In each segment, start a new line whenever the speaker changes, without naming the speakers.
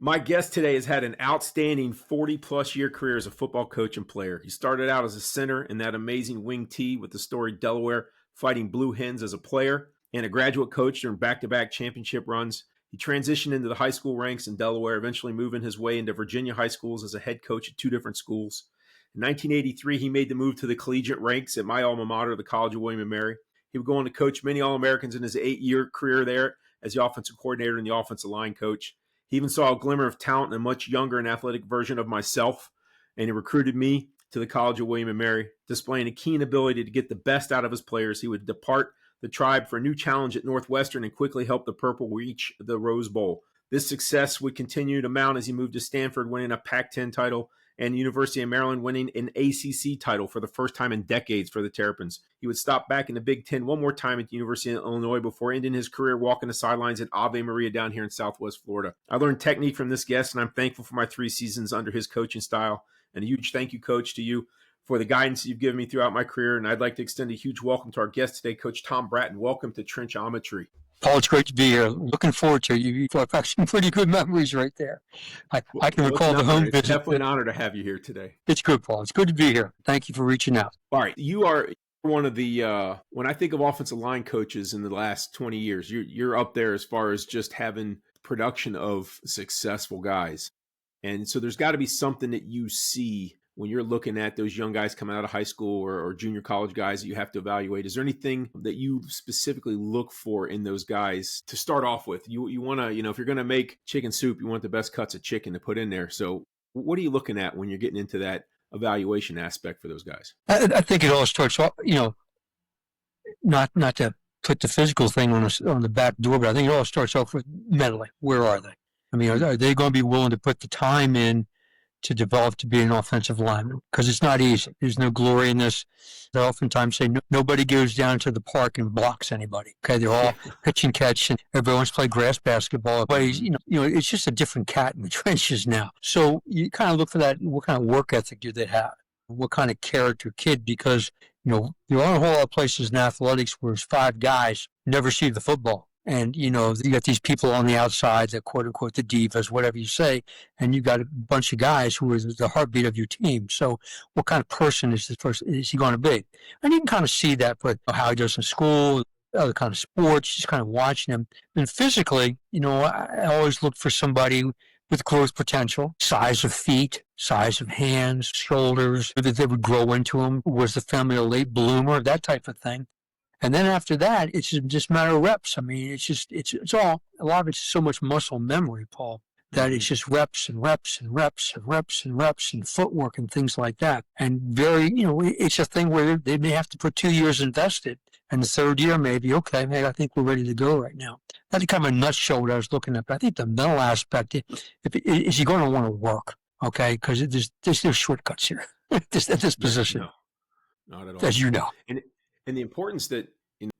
My guest today has had an outstanding 40-plus year career as a football coach and player. He started out as a center in that amazing wing T with the storied Delaware, fighting Blue Hens as a player, and a graduate coach during back-to-back championship runs. He transitioned into the high school ranks in Delaware, eventually moving his way into Virginia high schools as a head coach at two different schools. In 1983, he made the move to the collegiate ranks at my alma mater, the College of William & Mary. He would go on to coach many All-Americans in his 8-year career there as the offensive coordinator and the offensive line coach. He even saw a glimmer of talent in a much younger and athletic version of myself, and he recruited me to the College of William & Mary. Displaying a keen ability to get the best out of his players, he would depart the tribe for a new challenge at Northwestern and quickly help the Purple reach the Rose Bowl. This success would continue to mount as he moved to Stanford, winning a Pac-10 title, and the University of Maryland winning an ACC title for the first time in decades for the Terrapins. He would stop back in the Big Ten one more time at the University of Illinois before ending his career walking the sidelines at Ave Maria down here in Southwest Florida. I learned technique from this guest, and I'm thankful for my 3 seasons under his coaching style. And a huge thank you, Coach, to you for the guidance you've given me throughout my career. And I'd like to extend a huge welcome to our guest today, Coach Tom Brattan. Welcome to Trenchometry.
Paul, it's great to be here. Looking forward to it. You've got some pretty good memories right there. I can recall the home visit.
It's definitely an honor to have you here today.
It's good, Paul. It's good to be here. Thank you for reaching out.
All right. You are one of the, when I think of offensive line coaches in the last 20 years, you're up there as far as just having production of successful guys. And so there's got to be something that you see when you're looking at those young guys coming out of high school or junior college guys that you have to evaluate. Is there anything that you specifically look for in those guys to start off with? You want to, if you're going to make chicken soup, you want the best cuts of chicken to put in there. So what are you looking at when you're getting into that evaluation aspect for those guys?
I think it all starts off, not to put the physical thing on the back door, but I think it all starts off with mentally. Where are they? I mean, are they going to be willing to put the time in to develop to be an offensive lineman? Because it's not easy. There's no glory in this. They oftentimes say nobody goes down to the park and blocks anybody. Okay, they're all pitch and catch, and everyone's play grass basketball. But it's just a different cat in the trenches now. So you kind of look for that. What kind of work ethic do they have? What kind of character kid? Because there are a whole lot of places in athletics where it's 5 guys never see the football. And, you got these people on the outside, the quote unquote, the divas, whatever you say, and you got a bunch of guys who are the heartbeat of your team. So what kind of person is this person, is he going to be? And you can kind of see that with how he does in school, other kind of sports, just kind of watching him. And physically, I always look for somebody with growth potential, size of feet, size of hands, shoulders, that they would grow into them. Was the family a late bloomer, that type of thing. And then after that, it's just a matter of reps. I mean, it's all, a lot of it's so much muscle memory, Paul, that it's just reps and reps and reps and reps and reps and footwork and things like that. And very, it's a thing where they may have to put 2 years invested. And the third year, maybe, okay, man, I think we're ready to go right now. That's kind of a nutshell what I was looking at. But I think the mental aspect, is he going to want to work? Okay, because there's no shortcuts here at this position.
No, not at all.
As you know.
And the importance that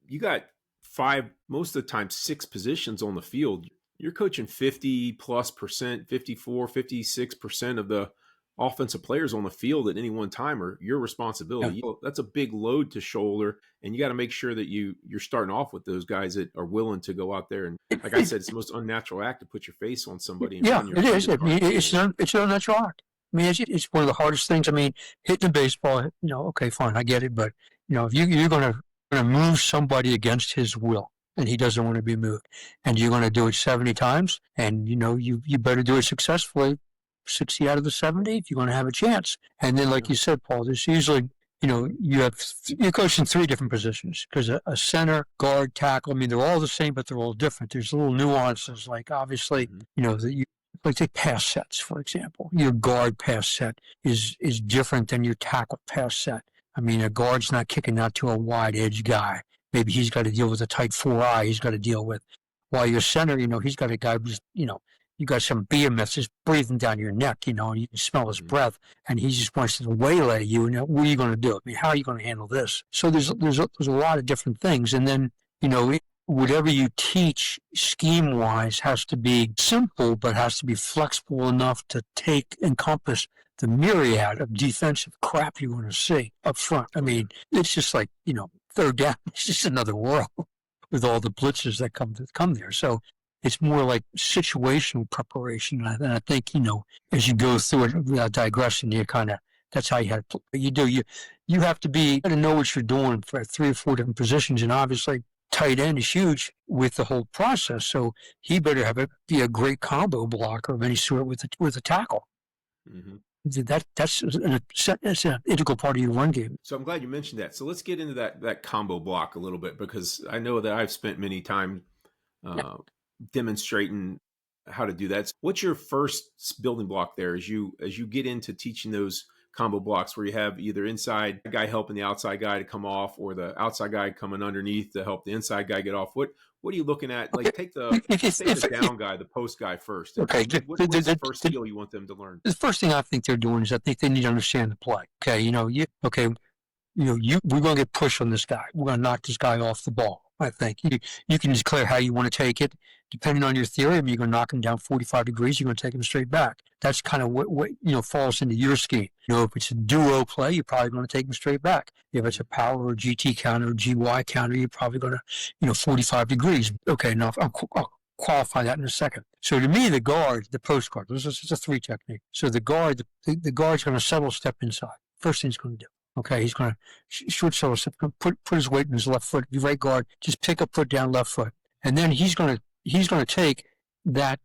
you got 5, most of the time 6 positions on the field. You're coaching 50+%, 54, 56% of the offensive players on the field at any one time are your responsibility. Yeah. That's a big load to shoulder, and you got to make sure that you're starting off with those guys that are willing to go out there. And like I said, it's the most unnatural act to put your face on somebody.
Yeah, it is. It's an unnatural act. I mean, it's one of the hardest things. I mean, hitting the baseball, okay, fine, I get it, but if you're going to move somebody against his will, and he doesn't want to be moved, and you're going to do it 70 times, and you better do it successfully 60 out of the 70 if you're going to have a chance. And then, like you said, Paul, there's usually, you're coaching 3 different positions, because a center, guard, tackle, I mean, they're all the same, but they're all different. There's little nuances, like obviously, like take pass sets, for example. Your guard pass set is different than your tackle pass set. I mean, a guard's not kicking out to a wide edge guy. Maybe he's got to deal with a tight 4-eye he's got to deal with. While your center, he's got a guy who's, you got some behemoth just breathing down your neck, and you can smell his breath, and he just wants to waylay you. And what are you going to do? I mean, how are you going to handle this? So there's a lot of different things. And then, whatever you teach scheme-wise has to be simple, but has to be flexible enough to encompass the myriad of defensive crap you're going to see up front. I mean, it's just like, third down, it's just another world with all the blitzes that come there. So It's more like situational preparation. And I think, as you go through it without digressing, that's how you have to, you have to know what you're doing for 3 or 4 different positions. And obviously tight end is huge with the whole process. So he better be a great combo blocker of any sort with a tackle. Mm-hmm. That's an integral part of your run game.
So I'm glad you mentioned that. So let's get into that combo block a little bit, because I know that I've spent many time demonstrating how to do that. What's your first building block there as you get into teaching those combo blocks, where you have either inside guy helping the outside guy to come off, or the outside guy coming underneath to help the inside guy get off? What are you looking at? Like, take the down guy, the post guy first.
Okay.
What's the first skill you want them to learn?
The first thing I think they're doing is I think they need to understand the play. Okay, we're going to get pushed on this guy. We're going to knock this guy off the ball. I think you can declare how you want to take it. Depending on your theory, you're going to knock him down 45 degrees. You're going to take him straight back. That's kind of what falls into your scheme. If it's a duo play, you're probably going to take him straight back. If it's a power or GT counter or GY counter, you're probably going to 45 degrees. Okay, now I'll qualify that in a second. So to me, the guard, the post guard, this is a 3 technique. So the guard's going to settle step inside. First thing he's going to do. Okay, he's going to short settle step, put his weight in his left foot. Be right guard, just pick up, put down left foot, and then he's going to take that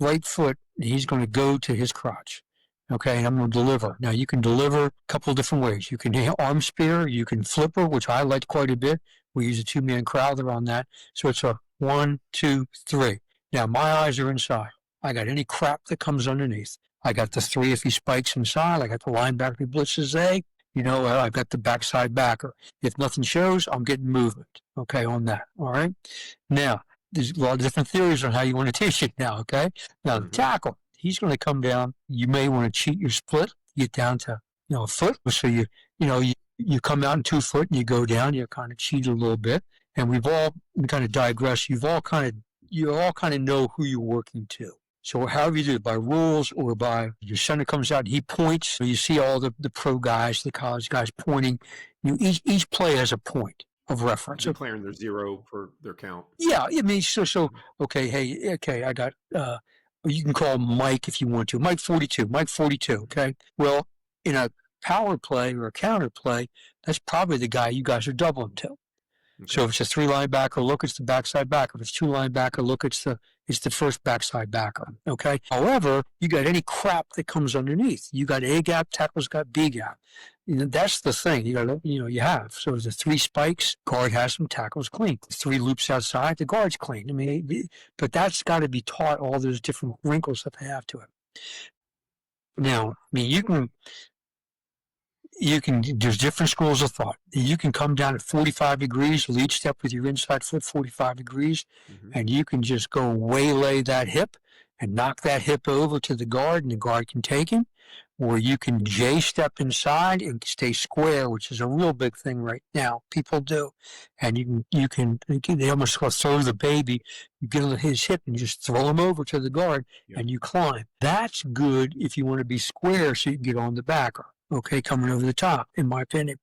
right foot and he's going to go to his crotch. Okay, and I'm going to deliver. Now you can deliver a couple of different ways. You can arm spear, you can flipper, which I like quite a bit. We use a 2-man crowther on that. So it's a 1, 2, 3. Now my eyes are inside. I got any crap that comes underneath. I got the 3 if he spikes inside. I got the linebacker who blitzes A. I've got the backside backer. If nothing shows, I'm getting movement. Okay, on that. All right. Now, there's a lot of different theories on how you want to teach it now. Okay. Now, the tackle, he's going to come down. You may want to cheat your split, get down to, a foot. So you come out in 2 foot and you go down, you kind of cheat a little bit. And we kind of digress. You all kind of know who you're working to. So however you do it, by rules or by your center comes out, he points. So you see all the pro guys, the college guys pointing. Each play has a point of reference.
They're declaring their 0 for their count.
Yeah, I mean, so okay, I got, you can call Mike if you want to. Mike 42, okay? Well, in a power play or a counter play, that's probably the guy you guys are doubling to. Okay. So if it's a 3 linebacker look, it's the backside backer. If it's 2 linebacker look, it's the first backside backer. Okay. However, you got any crap that comes underneath. You got A gap, tackle's got B gap. That's the thing. You have. So there's 3 spikes, guard has them, tackle's clean. 3 loops outside, the guard's clean. I mean, but that's got to be taught, all those different wrinkles that they have to it. Now, I mean, there's different schools of thought. You can come down at 45 degrees, lead step with your inside foot 45 degrees, and you can just go waylay that hip and knock that hip over to the guard, and the guard can take him. Or you can J step inside and stay square, which is a real big thing right now. People do. And they almost throw the baby. You get on his hip and you just throw him over to the guard, and you climb. That's good if you want to be square so you can get on the backer. Okay, coming over the top, in my opinion.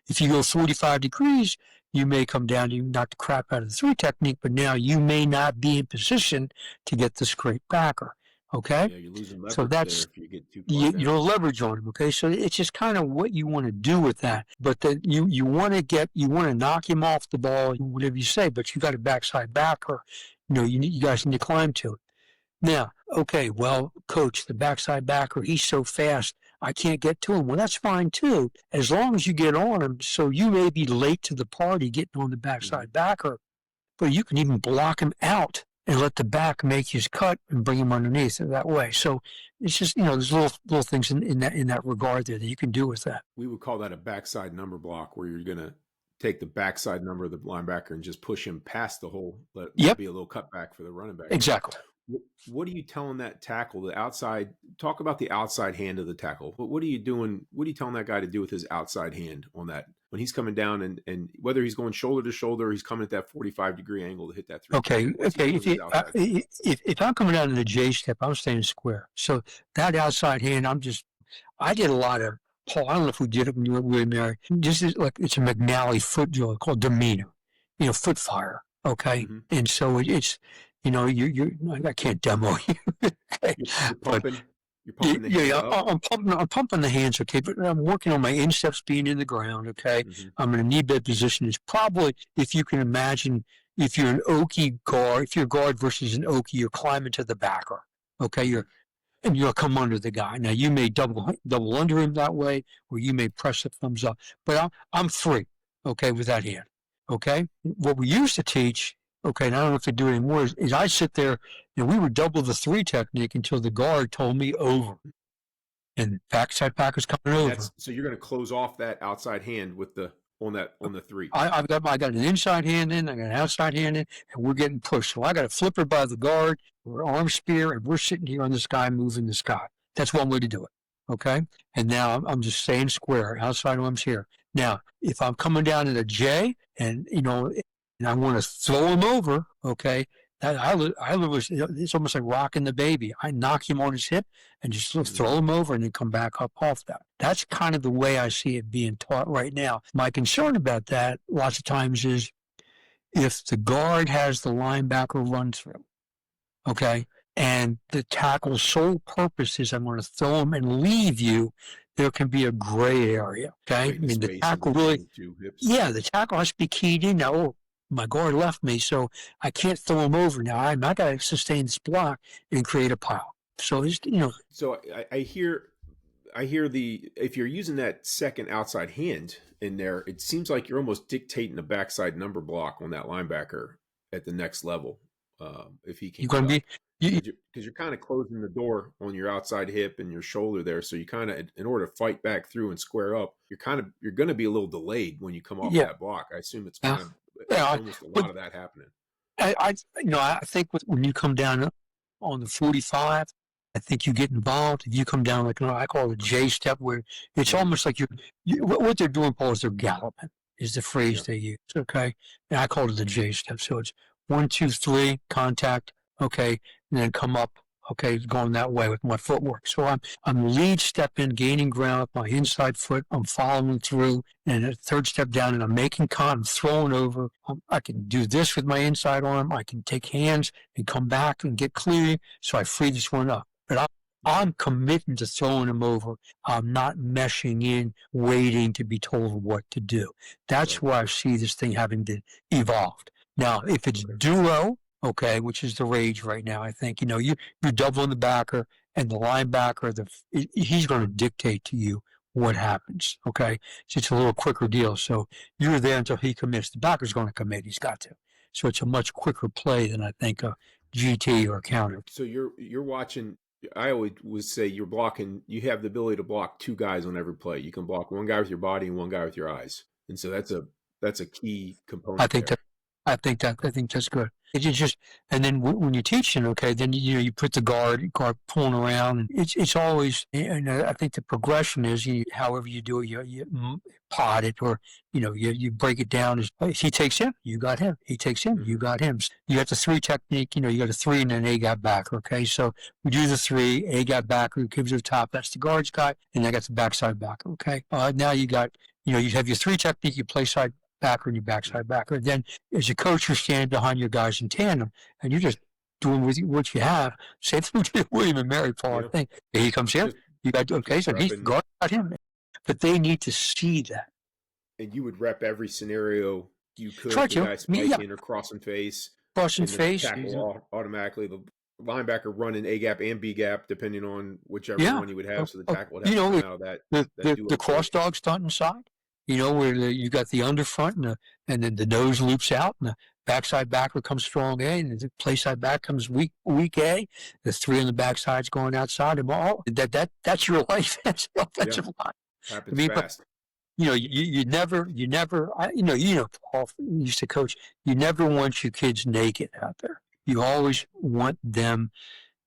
If you go 45 degrees, you may come down, you knock the crap out of the 3 technique, but now you may not be in position to get the straight backer. Okay?
Yeah, you're losing leverage
so that's,
there if you get too far down.
You don't leverage on him, okay? So it's just kind of what you want to do with that. But then you want to knock him off the ball, whatever you say, but you got a backside backer. You guys need to climb to it. Now, okay, well, coach, the backside backer, he's so fast, I can't get to him. Well, that's fine too, as long as you get on him. So you may be late to the party getting on the backside backer, but you can even block him out and let the back make his cut and bring him underneath it that way. So it's just, there's little things in that regard there that you can do with that.
We would call that a backside number block, where you're going to take the backside number of the linebacker and just push him past the hole. Let be a little cutback for the running back.
Exactly.
What are you telling that tackle, the outside? Talk about the outside hand of the tackle. What are you doing? What are you telling that guy to do with his outside hand on that when he's coming down, and whether he's going shoulder to shoulder, or he's coming at that 45-degree angle to hit that 3?
Okay. If I'm coming down in the J step, I'm staying square. So that outside hand, I did a lot of, Paul, I don't know if we did it when you were with Mary. Just like it's a McNally foot drill called demeanor, foot fire. Okay. And so it's, I can't demo you. Okay.
You're
But
pumping. You're pumping the hand
yeah,
up.
I'm pumping the hands, okay, but I'm working on my insteps being in the ground, okay.
Mm-hmm.
I'm in a knee bend position. It's probably, if you can imagine, if you're an Okie guard, if you're a guard versus an Okie, you're climbing to the backer, okay. And you'll come under the guy. Now you may double under him that way, or you may press the thumbs up. But I'm free, okay, with that hand, okay. What we used to teach, okay, and I don't know if they do it anymore, is I sit there and we would double the three technique until the guard told me over, and backside packer's coming
And
over.
that's so you're going to close off that outside hand with the on the three.
I got an inside hand in, I got an outside hand in, and we're getting pushed. So I got a flipper by the guard, we're arm spear, and we're sitting here on this guy moving this guy. That's one way to do it. Okay. And now I'm just staying square, outside arms here. Now, if I'm coming down in a J and, and I want to throw him over, okay, it's almost like rocking the baby. I knock him on his hip and just throw him over and then come back up off that. That's kind of the way I see it being taught right now. My concern about that lots of times is if the guard has the linebacker run through, okay, and the tackle's sole purpose is I'm going to throw him and leave you, there can be a gray area, okay? I mean, the tackle really, yeah, the tackle has to be keyed in now. Oh, my guard left me, so I can't throw him over now. I got to sustain this block and create a pile. So it's,
So I hear if you're using that second outside hand in there, it seems like you're almost dictating a backside number block on that linebacker at the next level. If he can,
you're going to be,
because you're kind of closing the door on your outside hip and your shoulder there. So you kind of, in order to fight back through and square up, you're going to be a little delayed when you come off that block. I assume it's kind of almost a lot of that happening.
I think when you come down on the 45, I think you get involved. If you come down like I call it a J step, where it's almost like what they're doing, Paul, is they're galloping. Is the phrase they use? Okay, and I call it the J step. So it's 1, 2, 3, contact. Okay, and then come up. Okay, going that way with my footwork. So I'm lead stepping, gaining ground with my inside foot. I'm following through, and a third step down, and I'm making I'm throwing over. I can do this with my inside arm. I can take hands and come back and get clear. So I free this one up. But I'm committing to throwing him over. I'm not meshing in, waiting to be told what to do. That's why I see this thing having been evolved. Now, if it's duo, okay, which is the rage right now, I think, you're doubling the backer and the linebacker, he's going to dictate to you what happens, okay? So it's a little quicker deal. So you're there until he commits. The backer's going to commit. He's got to. So it's a much quicker play than I think a GT or a counter.
So you're watching. I always would say you're blocking. You have the ability to block two guys on every play. You can block one guy with your body and one guy with your eyes, and so that's a key component.
I think that's good. It's just, and then when you're teaching, okay, then you put the guard pulling around, and it's always, and I think the progression is however you do it, you pot it, or you break it down as he takes him, you got him. He takes him, you got him. You got the three technique, you got a three and then A got back. Okay, so we do the three, A got back, who gives you the top, that's the guard's guy, and I got the backside back. Okay, now you got you have your three technique, you play side backer and your backside backer. Then as a coach, you're standing behind your guys in tandem, and you're just doing what you have. Same thing with William and Mary, Paul, I think. He comes here, you got, okay, so he's got him. But they need to see that.
And you would rep every scenario you could. The guy spiking or crossing face.
Crossing face.
Tackle automatically. The linebacker running A gap and B gap, depending on whichever one you would have. So the tackle would have to come out of that.
The cross dog stunt inside. Where you got the underfront and then the nose loops out and the backside backer comes strong A and the play side back comes weak A. The three on the backside's going outside them all. That's your life. That's the offensive line.
Happens fast.
You never, Paul used to coach, you never want your kids naked out there. You always want them.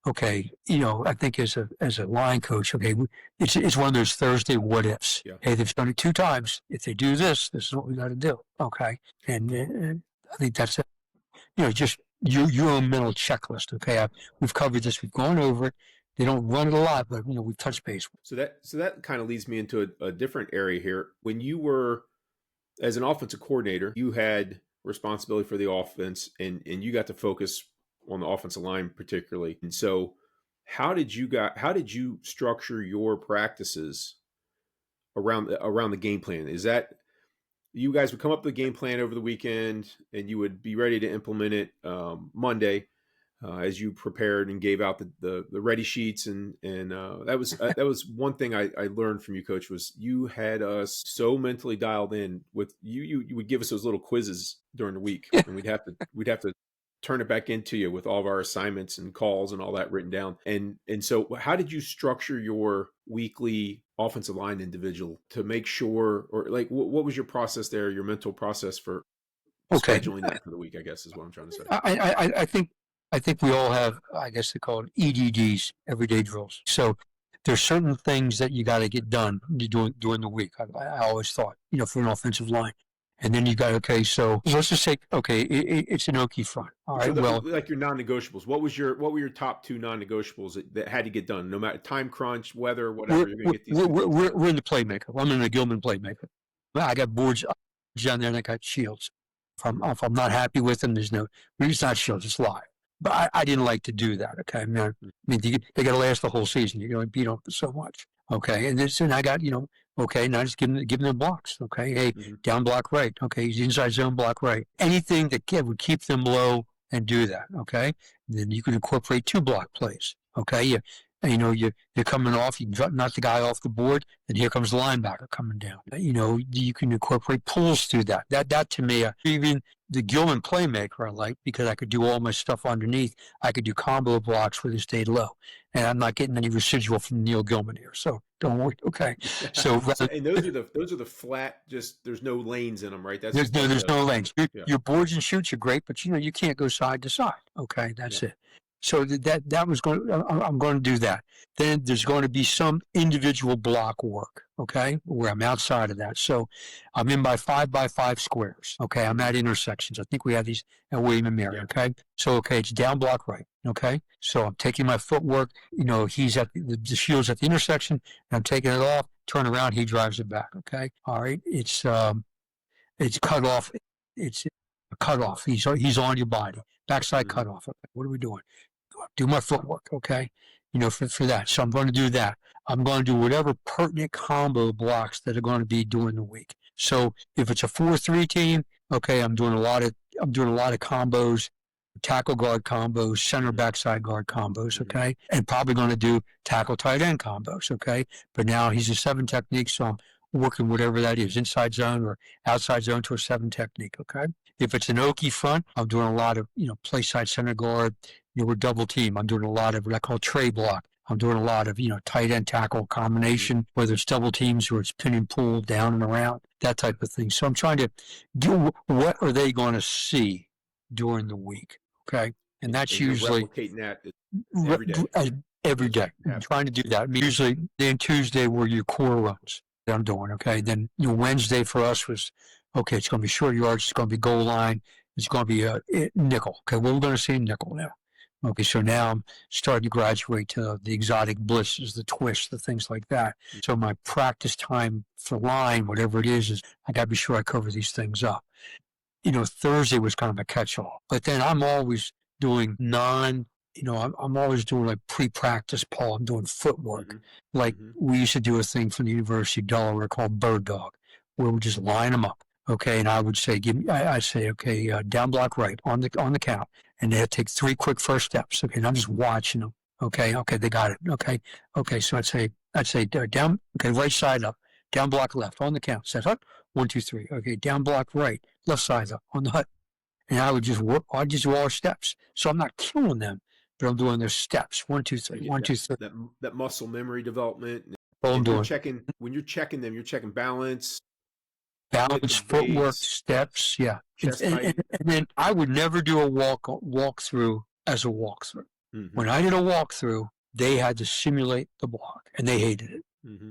Okay, I think as a line coach, okay, it's one of those Thursday what ifs.
Yeah.
Hey, they've done it 2 times. If they do this is what we got to do. Okay, and I think that's it. Just your own mental checklist. Okay, we've covered this. We've gone over it. They don't run it a lot, but we've touched base.
So that kind of leads me into a different area here. When you were as an offensive coordinator, you had responsibility for the offense, and you got to focus on the offensive line particularly. And so how did you structure your practices around the game plan? Is that you guys would come up with a game plan over the weekend and you would be ready to implement it Monday as you prepared and gave out the ready sheets and that was one thing I learned from you, Coach, was you had us so mentally dialed in with you would give us those little quizzes during the week and we'd have to turn it back into you with all of our assignments and calls and all that written down. And so how did you structure your weekly offensive line individual to make sure, or like, what was your process there, your mental process for scheduling that for the week, I guess is what I'm trying to say.
I think we all have, I guess they call it EDDs, everyday drills. So there's certain things that you got to get done during the week. I always thought, for an offensive line. And then you got, okay, so let's just say, okay, it's an Okie front. All right,
so like your non-negotiables, what were your top two non-negotiables that had to get done, no matter time crunch, weather, whatever, you're going to get these
we're in the playmaker. I'm in the Gilman playmaker. I got boards down there and I got shields. If I'm not happy with them, it's not shields, it's live. But I didn't like to do that, okay? I mean, they got to last the whole season. You're going to beat them so much, okay? And I got, okay, now just give them blocks, okay? Hey, down block right, okay? He's inside zone block right. Anything that would keep them low and do that, okay? And then you can incorporate 2-block plays, okay? You're coming off, you knock the guy off the board, and here comes the linebacker coming down. You can incorporate pulls through that. That to me, even the Gilman playmaker I like, because I could do all my stuff underneath. I could do combo blocks where they stayed low. And I'm not getting any residual from Neil Gilman here, so don't worry. Okay. So
and those are the flat, just there's no lanes in them, right?
There's no lanes. Your boards and shoots are great, but you can't go side to side. Okay, that's it. So that was I'm going to do that. Then there's going to be some individual block work, okay, where I'm outside of that. So I'm in by 5x5 squares. Okay, I'm at intersections. I think we have these at William and Mary. Okay, so it's down block right. Okay, so I'm taking my footwork. He's at the shield's at the intersection, and I'm taking it off. Turn around, he drives it back. Okay, all right. It's cut off. It's a cut off. He's on your body. Backside cut off. Okay, what are we doing? Do my footwork, okay? For that. So I'm going to do that. I'm going to do whatever pertinent combo blocks that are going to be during the week. So if it's a 4-3 team, okay, I'm doing a lot of combos, tackle guard combos, center backside guard combos, okay? And probably going to do tackle tight end combos, okay? But now he's a 7 technique, so I'm working whatever that is, inside zone or outside zone to a 7 technique, okay? If it's an Okie front, I'm doing a lot of, play side center guard. We're double team. I'm doing a lot of what I call tray block. I'm doing a lot of, tight end tackle combination, whether it's double teams or it's pin and pull down and around, that type of thing. So I'm trying to do what are they going to see during the week, okay? And that's usually
replicating that every day.
Every day. I'm trying to do that. Usually, then Tuesday were your core runs that I'm doing, okay? Then Wednesday for us was, okay, it's going to be short yards, it's going to be goal line, it's going to be a nickel. Okay, well, we're going to see nickel now. Okay, so now I'm starting to graduate to the exotic blitzes, the twists, the things like that. So my practice time for line, whatever it is I got to be sure I cover these things up. Thursday was kind of a catch-all. But then I'm always doing I'm always doing like pre-practice, Paul. I'm doing footwork. We used to do a thing from the University of Delaware called Bird Dog, where we just line them up. Okay, and I would say, okay, down block right on the count, and they had to take 3 quick first steps. Okay, and I'm just watching them. Okay, they got it. Okay, so I'd say down. Okay, right side up, down block left on the count. Set up, 1, 2, 3. Okay, down block right, left side up on the hut, and I would just work. I'd just do all steps. So I'm not killing them, but I'm doing their steps. 1, 2, 3. 1, 2, 3.
That muscle memory development.
All I'm doing.
When you're checking them, you're checking balance,
footwork, steps, yeah. And then I would never do a walkthrough as a walkthrough. When I did a walkthrough, they had to simulate the block, and they hated it.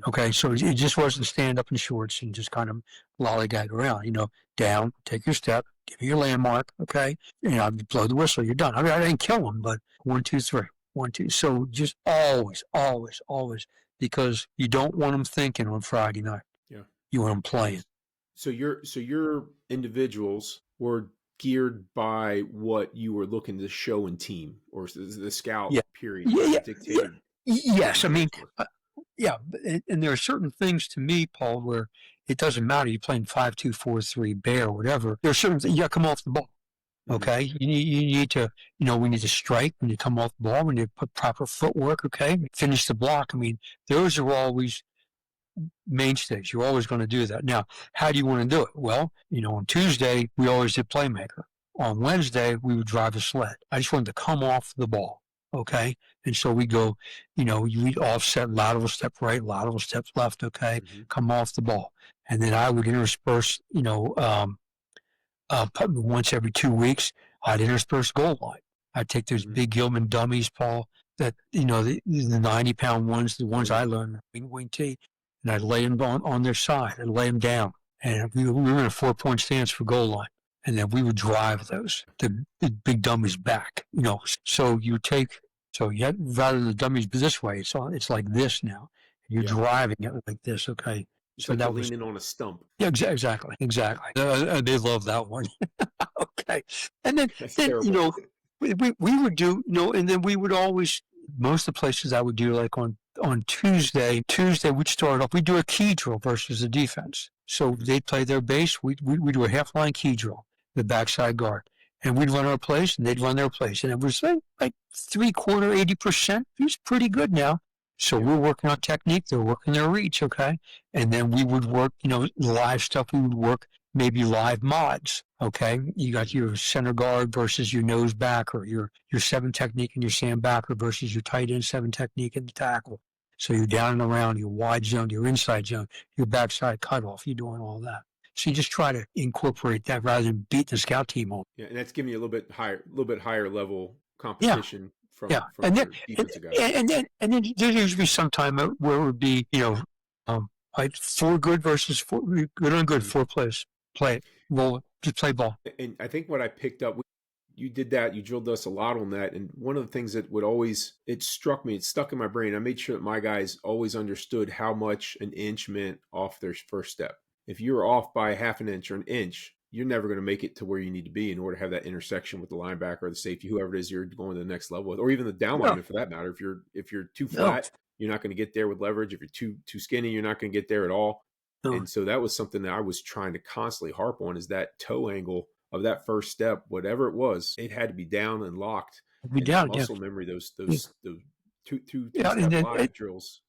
Okay, so it just wasn't stand up in shorts and just kind of lollygag around. Down, take your step, give me your landmark, okay? I'd blow the whistle, you're done. I mean, I didn't kill them, but 1, 2, 3, 1, 2. So just always, because you don't want them thinking on Friday night.
Yeah.
You want them playing.
So your individuals were geared by what you were looking to show in team, or the scout
Yeah.
period
Yeah.
kind
Yeah.
of dictated what
Yes.
you
I mean,
guys were?
yeah. And there are certain things to me, Paul, where it doesn't matter. You're playing 5-2, 4-3, bear, whatever. There are certain things you got to come off the ball.
Mm-hmm.
Okay. You need to, we need to strike when you come off the ball, we need to put proper footwork. Okay. Finish the block. I mean, those are always mainstays. You're always going to do that. Now, how do you want to do it? Well, on Tuesday, we always did playmaker. On Wednesday, we would drive a sled. I just wanted to come off the ball. Okay. And so we go, you offset, lateral step right, lateral step left. Okay.
Mm-hmm.
Come off the ball. And then I would intersperse, once every 2 weeks, I'd intersperse goal line. I'd take those
Mm-hmm.
big Gilman dummies, Paul, that, the 90-pound ones, the ones
Oh, yeah.
I learned, wing tee, and I'd lay them on their side. I'd lay them down. And we were in a 4-point stance for goal line. And then we would drive the big dummies back, So you take, rather than the dummies this way, it's like this now. You're
Yeah.
driving it like this, okay?
It's
So
like
that
you're
was,
leaning on a stump.
yeah, exactly. They love that one. Okay. And
That's
then
terrible.
we would do, and then we would always, most of the places I would do, like on Tuesday we'd start off, we'd do a key drill versus the defense. So they'd play their base, we'd do a half line key drill, the backside guard. And we'd run our plays and they'd run their plays. And it was like 80%. It was pretty good now. So
Yeah.
we're working on technique, they're working their reach, okay? And then we would work, live stuff, we would work maybe live mods. Okay, you got your center guard versus your nose backer, your 7 technique and your sand backer versus your tight end 7 technique and the tackle. So you're down and around, your wide zone, your inside zone, your backside cutoff. You're doing all that. So you just try to incorporate that rather than beat the scout team on.
Yeah, and that's giving you a little bit higher level
Yeah,
competition
yeah,
from your defensive guys.
And then there used to be some time where it would be like 4 good versus 4 good on good, 4 plays, play roll, just play ball.
And I think what I picked up, you did that, you drilled us a lot on that. And one of the things that it struck me, it stuck in my brain. I made sure that my guys always understood how much an inch meant off their first step. If you're off by half an inch or an inch, you're never going to make it to where you need to be in order to have that intersection with the linebacker or the safety, whoever it is you're going to the next level with, or even the down lineman for that matter. If you're too flat, you're not going to get there with leverage. If you're too skinny, you're not going to get there at all. And so that was something that I was trying to constantly harp on, is that toe angle of that first step, whatever it was, it had to be down and locked. And that muscle memory, those two step live drills.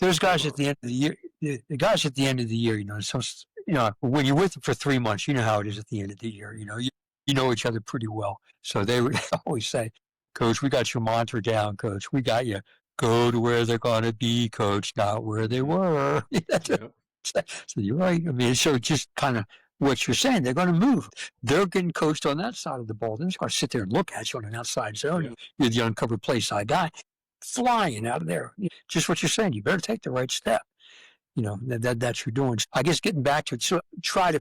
There's guys at the end of the year. The guys at the end of the year, when you're with them for 3 months, you know how it is at the end of the year. You know each other pretty well. So they would always say, "Coach, we got your mantra down. Coach, we got you. Go to where they're going to be, Coach, not where they were."
Yep.
So you're right. I mean, so just kind of what you're saying, they're going to move. They're getting coached on that side of the ball. They're just going to sit there and look at you on an outside zone.
Yeah.
You're the uncovered play side guy flying out of there. Just what you're saying. You better take the right step. That's you're doing. I guess getting back to it, so try to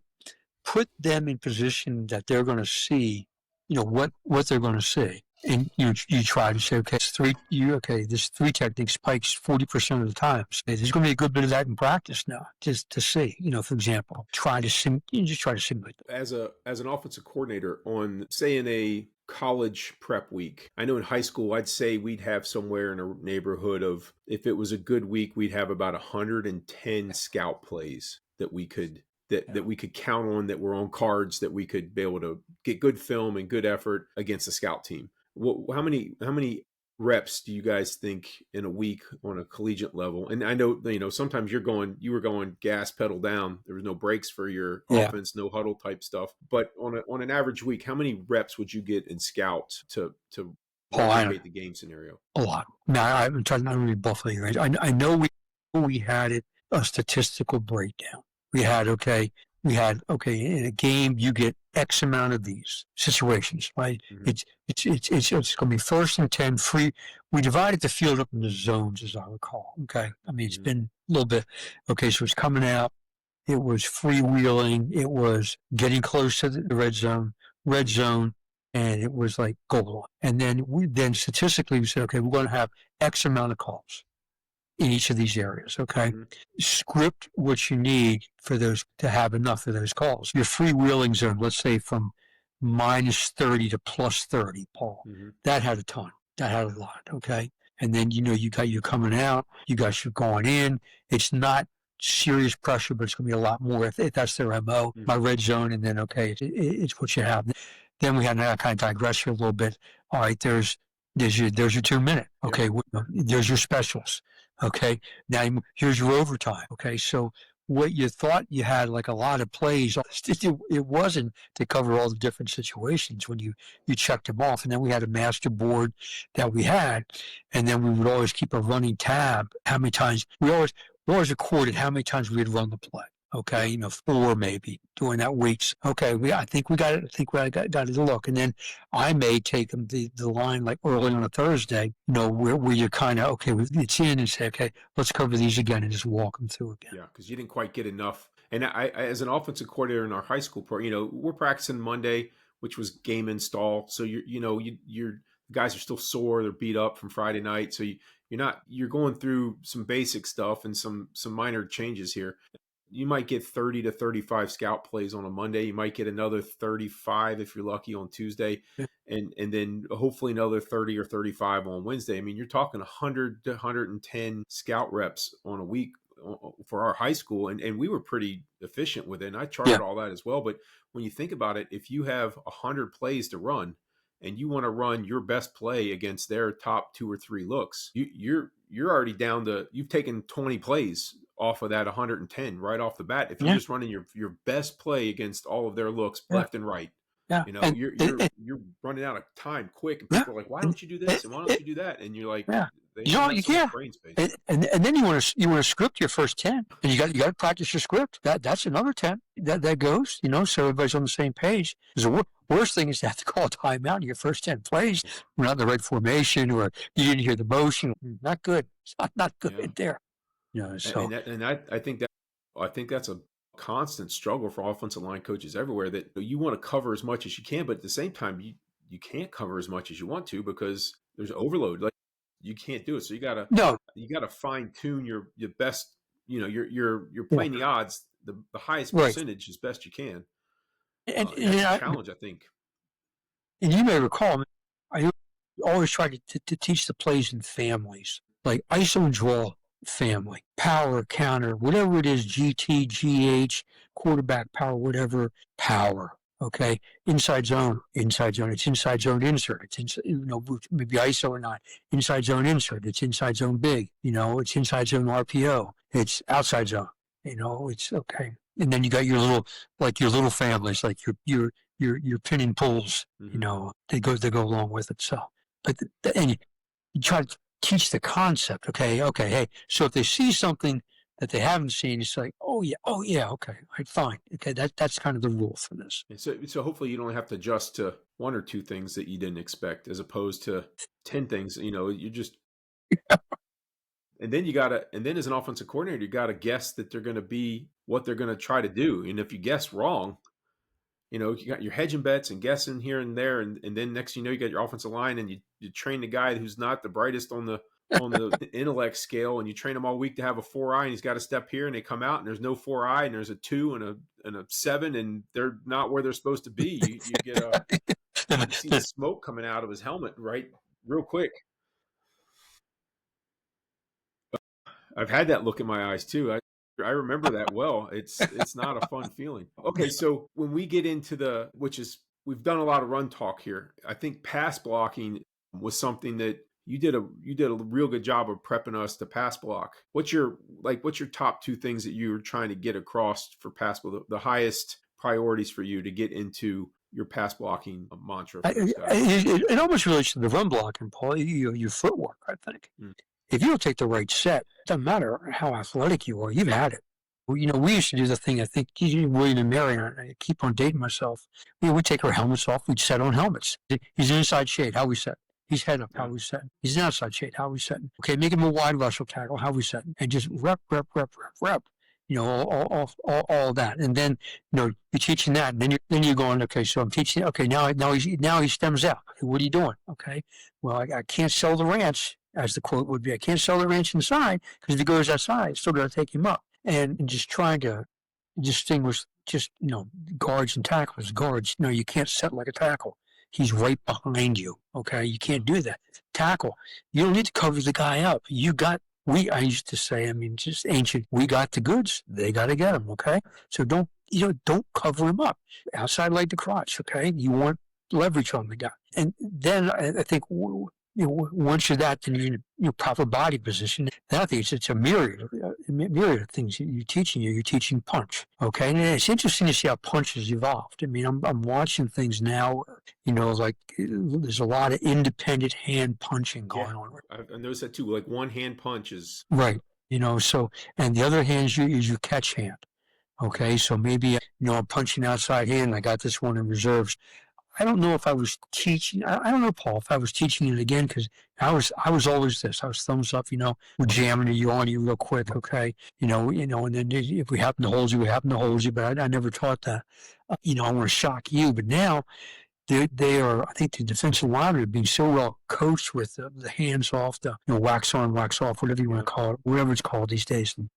put them in position that they're going to see, what they're going to see. And you try to say, okay, this 3 technique spikes 40% of the time. So there's going to be a good bit of that in practice now, just to see. For example, just try to simulate.
As an offensive coordinator on, say, in a college prep week, I know in high school, I'd say we'd have somewhere in a neighborhood of, if it was a good week, we'd have about 110 scout plays that we could count on, that were on cards, that we could be able to get good film and good effort against a scout team. How many reps do you guys think in a week on a collegiate level? And I know, sometimes you were going gas pedal down. There was no brakes for your offense, no huddle type stuff. But on an average week, how many reps would you get in scout to replicate the game scenario?
A lot. Now, I'm trying not to really buffalo you. I know we had a statistical breakdown. We had in a game you get X amount of these situations, right? Mm-hmm. It's going to be 1st and 10 free. We divided the field up into zones, as I recall. Okay, I mean it's been a little bit. Okay, so it's coming out. It was freewheeling. It was getting close to the red zone, and it was like goal line. And then statistically we said, okay, we're going to have X amount of calls in each of these areas, okay? Mm-hmm. Script what you need for those, to have enough of those calls. Your freewheeling zone, let's say from minus 30 to plus 30, Paul.
Mm-hmm.
That had a ton. That had a lot. Okay. And then, you got you coming out, you guys are going in. It's not serious pressure, but it's going to be a lot more if that's their MO,
Mm-hmm.
my red zone. And then, okay, it's what you have. Then we had to kind of digress here a little bit. All right, there's your 2 minute. Okay. Yep. There's your specials. Okay. Now here's your overtime. Okay. So what you thought you had, like a lot of plays, it wasn't to cover all the different situations when you checked them off. And then we had a master board that we had, and then we would always keep a running tab. How many times we always recorded how many times we'd run the play. Okay, 4 maybe during that weeks. Okay, I think we got it. I think we got it to look. And then I may take them the line like early on a Thursday, where you're kind of, okay, it's in, and say, okay, let's cover these again and just walk them through again.
Yeah, because you didn't quite get enough. And I, as an offensive coordinator in our high school program, we're practicing Monday, which was game install. So you're guys are still sore, they're beat up from Friday night. So you're going through some basic stuff and some minor changes here. You might get 30 to 35 scout plays on a Monday. You might get another 35 if you're lucky on Tuesday, and then hopefully another 30 or 35 on Wednesday. I mean, you're talking 100 to 110 scout reps on a week for our high school, and we were pretty efficient with it. And I charted all that as well. But when you think about it, if you have 100 plays to run, and you want to run your best play against their top 2 or 3 looks, you're already down to, you've taken 20 plays off of that 110 right off the bat. If you're just running your best play against all of their looks left and right, you're running out of time quick, and people are like, why don't you do this and why don't you do that? And you're like,
you can't. Brain space. And then you want to script your first 10, and you got to practice your script. That's another 10 that goes. So everybody's on the same page. The worst thing is to have to call a timeout in your first 10 plays. We're not in the right formation, or you didn't hear the motion. Not good. It's not good there. So
I think that's a constant struggle for offensive line coaches everywhere, that you want to cover as much as you can, but at the same time you can't cover as much as you want to because there's overload. Like, you can't do it. So you gotta fine tune your best. You're playing the odds, the highest percentage as best you can.
And
that's a challenge, I think.
And you may recall, I always try to teach the plays in families, like ISO and draw family, power, counter, whatever it is, GT, GH, quarterback power, whatever, power. Okay, inside zone. It's inside zone insert. It's maybe ISO or not. Inside zone insert. It's inside zone big. It's inside zone RPO. It's outside zone. It's okay. And then you got your little families, like your pin and pulls.
Mm-hmm.
They go along with it. So, but and you try to teach the concept. Okay, hey. So if they see something that they haven't seen, it's like, oh yeah, okay, all right, fine. Okay, that's kind of the rule for this.
So hopefully you don't have to adjust to 1 or 2 things that you didn't expect, as opposed to 10 things. You just and then as an offensive coordinator, you gotta guess that they're gonna be what they're gonna try to do. And if you guess wrong, you got your hedging bets and guessing here and there, and then next you got your offensive line, and you train the guy who's not the brightest on the intellect scale, and you train him all week to have a 4i, and he's got to step here, and they come out and there's no 4i, and there's a 2 and a 7, and they're not where they're supposed to be. You get you see the smoke coming out of his helmet real quick. I've had that look in my eyes too. I remember that well. It's not a fun feeling. Okay, so when we get into we've done a lot of run talk here. I think pass blocking was something that you did a real good job of prepping us to pass block. What's your top 2 things that you were trying to get across for pass block, the highest priorities for you to get into your pass blocking mantra?
It almost relates to the run blocking, Paul. Your footwork, I think. If you don't take the right set, it doesn't matter how athletic you are, you've had it. We used to do the thing, I think, William and Mary, and I keep on dating myself. We'd take our helmets off, we'd set on helmets. He's an inside shade, how we set? He's head up, how we set? He's an outside shade, how we set? Okay, make him a wide russell tackle, how we set? And just rep. All that. And then, you're teaching that, and then you're going, okay, so I'm teaching, okay, now he stems out. Okay, what are you doing? Okay, well, I can't sell the ranch, as the quote would be. I can't sell the ranch inside, because if he goes outside, it's still going to take him up. And just trying to distinguish just, guards and tackles. Guards, you can't set like a tackle. He's right behind you. Okay. You can't do that. Tackle. You don't need to cover the guy up. I used to say, just ancient, we got the goods. They got to get them. Okay. So don't cover him up outside like the crotch. Okay. You want leverage on the guy. And then I think, once you're that, then you're in your proper body position. Then I think it's a myriad of things you're teaching. You're teaching punch, okay? And it's interesting to see how punch has evolved. I'm watching things now. Like there's a lot of independent hand punching going on.
I noticed that too. Like one hand punch is
right. So and the other hand is your catch hand. Okay, so maybe I'm punching outside hand. I got this one in reserves. I don't know if I was teaching. I don't know, Paul, if I was teaching it again, because I was always this. I was thumbs up, we're jamming you on you real quick, okay, and then if we happen to hold you, we happen to hold you. But I never taught that. I want to shock you, but now they are. I think the defensive linemen are being so well coached with the hands off, the wax on, wax off, whatever you want to call it, whatever it's called these days. And,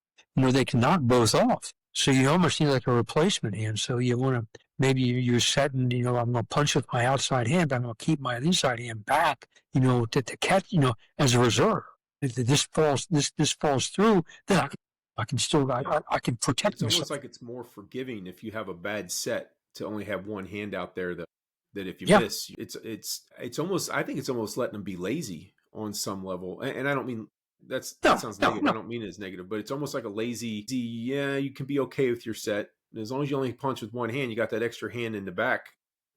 they can knock both off. So you almost need like a replacement hand. So you want to. Maybe you're setting, I'm going to punch with my outside hand, but I'm going to keep my inside hand back, to catch, as a reserve. If this falls through, then I can still, I can protect
It's
myself.
almost like it's more forgiving if you have a bad set to only have one hand out there that if you miss, it's almost, I think it's almost letting them be lazy on some level. And I don't mean, that sounds negative. No. I don't mean it as negative, but it's almost like a lazy, you can be okay with your set. As long as you only punch with one hand, you got that extra hand in the back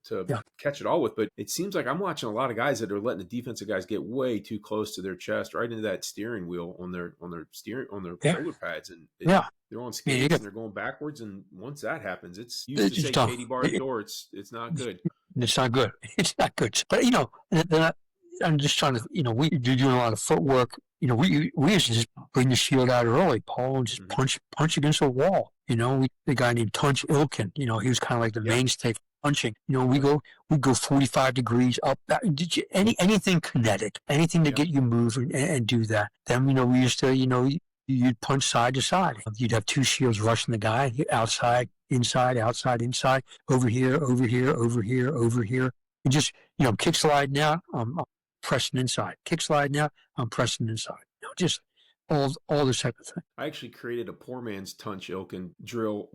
to catch it all with. But it seems like I'm watching a lot of guys that are letting the defensive guys get way too close to their chest, right into that steering wheel on their shoulder pads, and they're on skates and they're going backwards. And once that happens, it's used to say Katie bar the door. It's not good.
It's not good. It's not good. But I'm just trying to, you're doing a lot of footwork. We used to just bring the shield out early, Paul, and just punch against a wall. The guy named Tunch Ilkin, he was kind of like the mainstay for punching. We go 45 degrees up. Anything kinetic, anything to get you moving and do that. Then, we used to, you'd punch side to side. You'd have two shields rushing the guy, outside, inside, outside, inside, over here, over here, over here, over here. And just, kick slide now, I'm pressing inside. Kick slide now, I'm pressing inside. Just all this type of thing.
I actually created a poor man's Tunch Ilkin drill.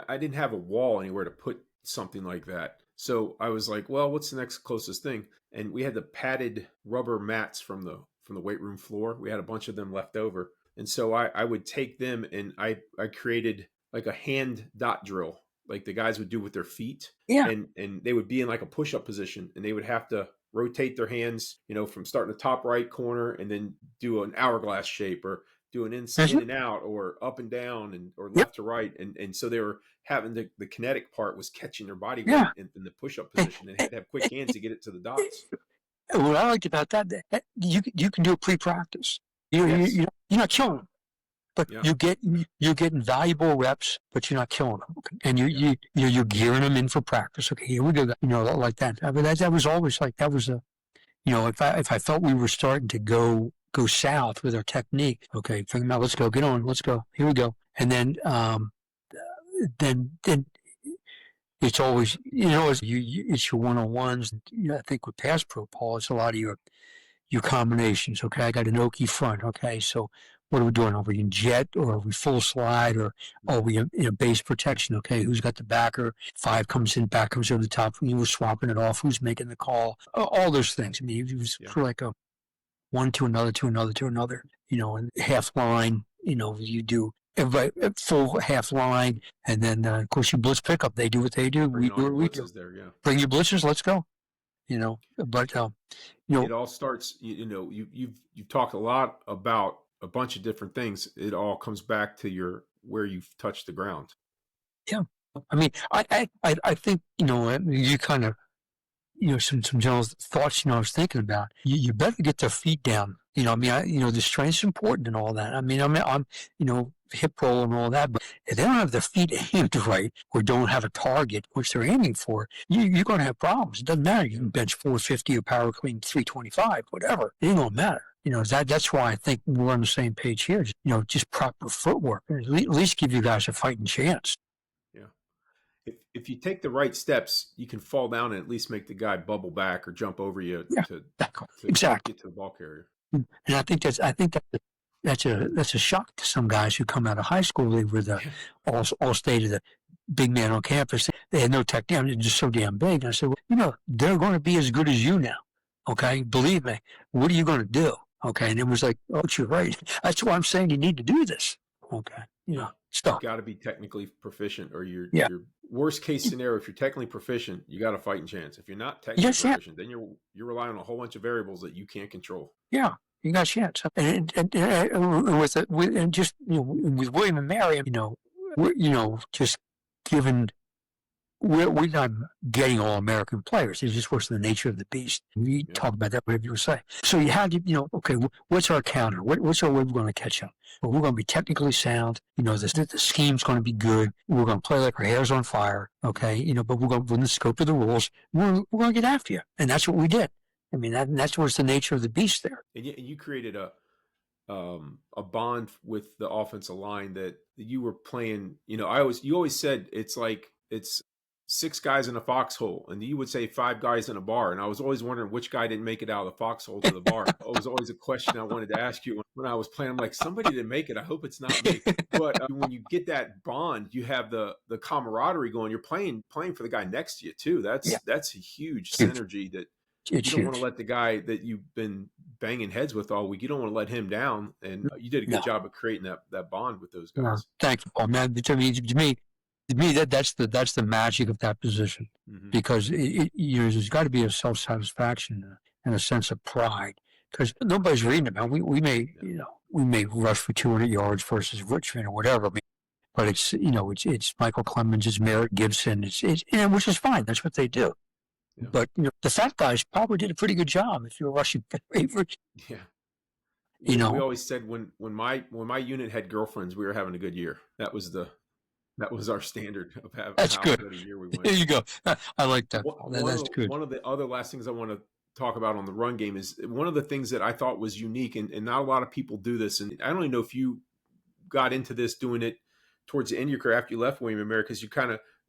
I didn't have a wall anywhere to put something like that. So I was like, well, what's the next closest thing? And we had the padded rubber mats from the weight room floor. We had a bunch of them left over. And so I would take them and I created like a hand dot drill, like the guys would do with their feet.
Yeah.
And they would be in like a push-up position and they would have to rotate their hands, from starting the top right corner and then do an hourglass shape or do an in and out or up and down or left to right. And so they were having the kinetic part was catching their body weight in the push-up position and had to have quick hands to get it to the dots.
What I liked about that, you can do a pre-practice. You're not killing them, but you're getting valuable reps, but you're not killing them. And you're gearing them in for practice. Okay, here we go. Like that. But that was always like that was a, if I felt we were starting to go south with our technique. Okay, bring them out. Let's go. Get on. Let's go. Here we go. And then it's always it's your one-on-ones. I think with pass pro, Paul, it's a lot of your combinations. Okay, I got an Oki front. Okay, so what are we doing? Are we in jet or are we full slide or are we in a base protection? Okay, who's got the backer? 5 comes in, back comes over the top. We were swapping it off. Who's making the call? All those things. It was for like a one to another, to another, to another. And half line. You do everybody full half line, and then of course you blitz pickup. They do what they do. We do what we do. Bring your blitzers. Let's go. But
it all starts. You've talked a lot about a bunch of different things. It all comes back to where you've touched the ground.
Yeah, I think you kind of some general thoughts I was thinking about. You better get their feet down. The strength's important and all that. I'm hip roll and all that, but if they don't have their feet aimed right or don't have a target which they're aiming for, you're going to have problems. It doesn't matter. You can bench 450 or power clean 325, whatever. It ain't going to matter. That's why I think we're on the same page here. Just proper footwork. At least give you guys a fighting chance.
Yeah. if you take the right steps, you can fall down and at least make the guy bubble back or jump over you
Yeah,
to
exactly.
get to the ball carrier.
And I think that's a shock to some guys who come out of high school. They were the
Yeah.
all state of the big man on campus. They had no technique. They're just so damn big. And I said, well, they're going to be as good as you now. Okay, believe me. What are you going to do? Okay, and it was like, oh, you're right. That's why I'm saying you need to do this. Okay,
You
so
got to be technically proficient, or
yeah,
your worst case scenario. If you're technically proficient, you got a fighting chance. If you're not technically
yes, yeah,
proficient, then you're relying on a whole bunch of variables that you can't control.
yeah. You got a chance. And with just with William and Mary, just given we're not getting all American players. It's just what's the nature of the beast. We talk about that, whatever you say. So you had to, okay, what's our counter? What's our way we're going to catch up? Well, we're going to be technically sound. The scheme's going to be good. We're going to play like our hair's on fire. Okay, but we're going within the scope of the rules. We're going to get after you, and that's what we did. I mean, that's what's the nature of the beast there.
And you created a bond with the offensive line that you were playing. You always said it's 6 guys in a foxhole, and you would say 5 guys in a bar. And I was always wondering which guy didn't make it out of the foxhole to the bar. It was always a question I wanted to ask you when I was playing. I'm like, somebody didn't make it. I hope it's not me. But when you get that bond, you have the camaraderie going. You're playing for the guy next to you too. That's a huge synergy that you don't want to let the guy that you've been banging heads with all week. You don't want to let him down. And you did a good job of creating that bond with those guys.
Thank you, Paul. Man, to me, that's the magic of that position, because there's got to be a self-satisfaction and a sense of pride, because nobody's reading about. We may rush for 200 yards versus Richmond or whatever, but it's Michael Clemens, it's Merritt Gibson, it's which is fine. That's what they do. Yeah. But the fat guys probably did a pretty good job if you're rushing favorites.
Yeah. We always said when my unit had girlfriends, we were having a good year. That was our standard of having
how good
a year we went.
There you go. I like that. That's good.
One of the other last things I want to talk about on the run game is one of the things that I thought was unique, and not a lot of people do this. And I don't even know if you got into this doing it towards the end of your career after you left William & Mary, because you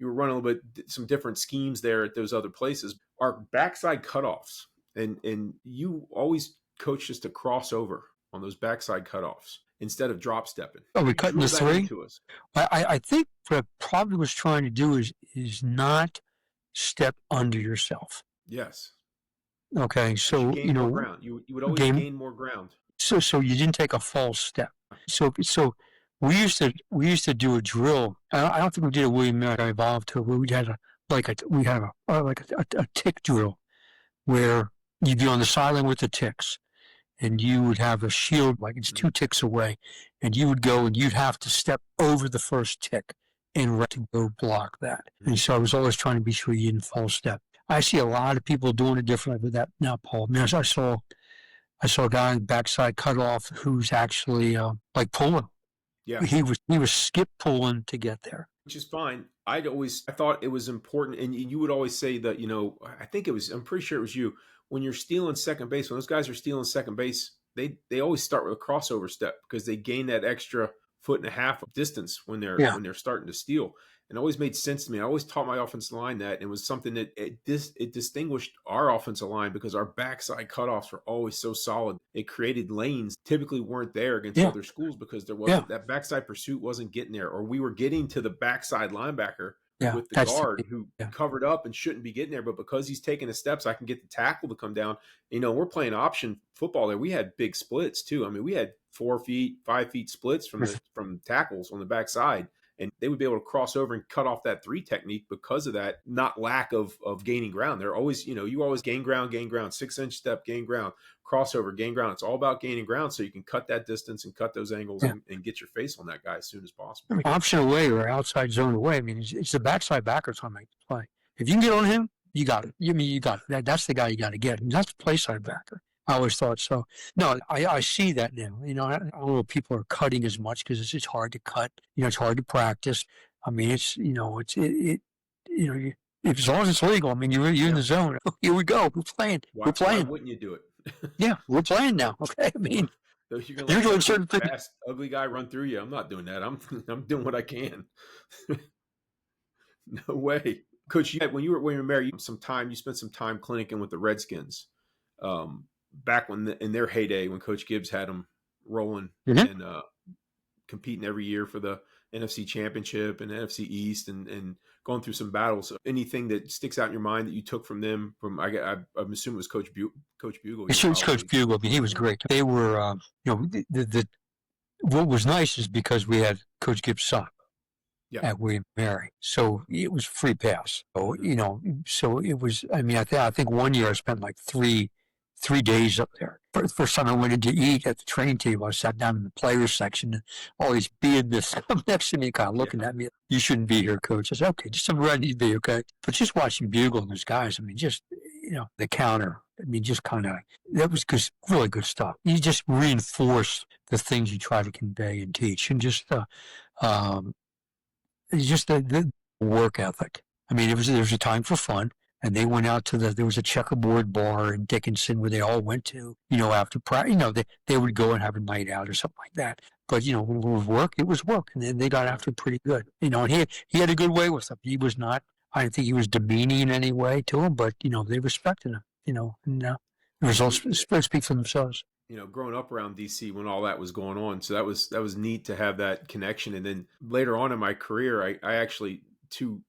were running a little bit some different schemes there at those other places. Our backside cutoffs, and you always coached us to cross over on those backside cutoffs instead of drop stepping.
Oh, we're cutting the 3? I think what I probably was trying to do is not step under yourself.
Yes.
Okay, so
more ground. You would always gain more ground.
So you didn't take a false step. So we used to do a drill. I don't think we did a William Mary evolved to, but we had a tick drill where you'd be on the sideline with the ticks, and you would have a shield, like it's 2 ticks away, and you would go and you'd have to step over the first tick and to go block that. And so I was always trying to be sure you didn't false step. I see a lot of people doing it differently with that now, Paul. I mean, I saw a guy in the backside cutoff who's actually like pulling.
Yeah,
he was skip pulling to get there,
which is fine. I thought it was important, and you would always say that. I'm pretty sure it was you, when you're stealing second base. When those guys are stealing second base, they always start with a crossover step because they gain that extra 1.5 foot of distance when they're starting to steal. And it always made sense to me. I always taught my offensive line that. It was something that it distinguished our offensive line because our backside cutoffs were always so solid. It created lanes typically weren't there against other schools because there wasn't that backside pursuit wasn't getting there, or we were getting to the backside linebacker with the guard who covered up and shouldn't be getting there. But because he's taking the steps, I can get the tackle to come down. We're playing option football there. We had big splits too. I mean, we had 4 feet, 5 feet splits from tackles on the backside. And they would be able to cross over and cut off that 3 technique because of that not lack of gaining ground. They're always, you always gain ground, 6-inch step, gain ground, crossover, gain ground. It's all about gaining ground so you can cut that distance and cut those angles and get your face on that guy as soon as possible.
I mean, option away or outside zone away. I mean, it's the backside backers on make the play. If you can get on him, you got it. You got it. That's the guy you got to get. And that's the play side backer. I always thought so. No, I see that now. I don't know if people are cutting as much because it's just hard to cut. It's hard to practice. I mean, as long as it's legal. I mean, you're in the zone. Here we go. We're playing. We're playing.
Why wouldn't you do it?
Yeah, we're playing now. Okay, I mean,
you're doing certain things. Fast, ugly guy run through you. I'm not doing that. I'm doing what I can. No way. Coach, when you were married, you spent some time clinicking with the Redskins. Back in their heyday, when Coach Gibbs had them rolling
Mm-hmm.
and competing every year for the NFC Championship and NFC East, and going through some battles. Anything that sticks out in your mind that you took from them? I'm assuming it was Coach Bugle.
It's
You're
Coach
probably
Bugle. I mean, he was great. They were, what was nice is because we had Coach Gibbs' son
yeah.
at William & Mary, so it was free pass. So
Mm-hmm.
so it was. I mean, I think one year I spent like three days up there. First time I went in to eat at the training table, I sat down in the players section, and all these B&Ms come next to me, kind of looking
Yeah.
at me. You shouldn't be here, coach. I said, okay, just I'm ready to be, okay. But just watching Bugle and those guys, I mean, just the counter. I mean, just kind of that was good, really good stuff. You just reinforce the things you try to convey and teach, and um, just the work ethic. I mean, there was a time for fun, and they went out to there was a checkerboard bar in Dickinson where they all went to, after practice. They would go and have a night out or something like that. But when it was work, it was work, and then they got after it pretty good. And he had a good way with them. He was not. I didn't think he was demeaning in any way to them, but they respected him. And the results speak for themselves.
Growing up around DC when all that was going on. So that was neat to have that connection. And then later on in my career, I actually two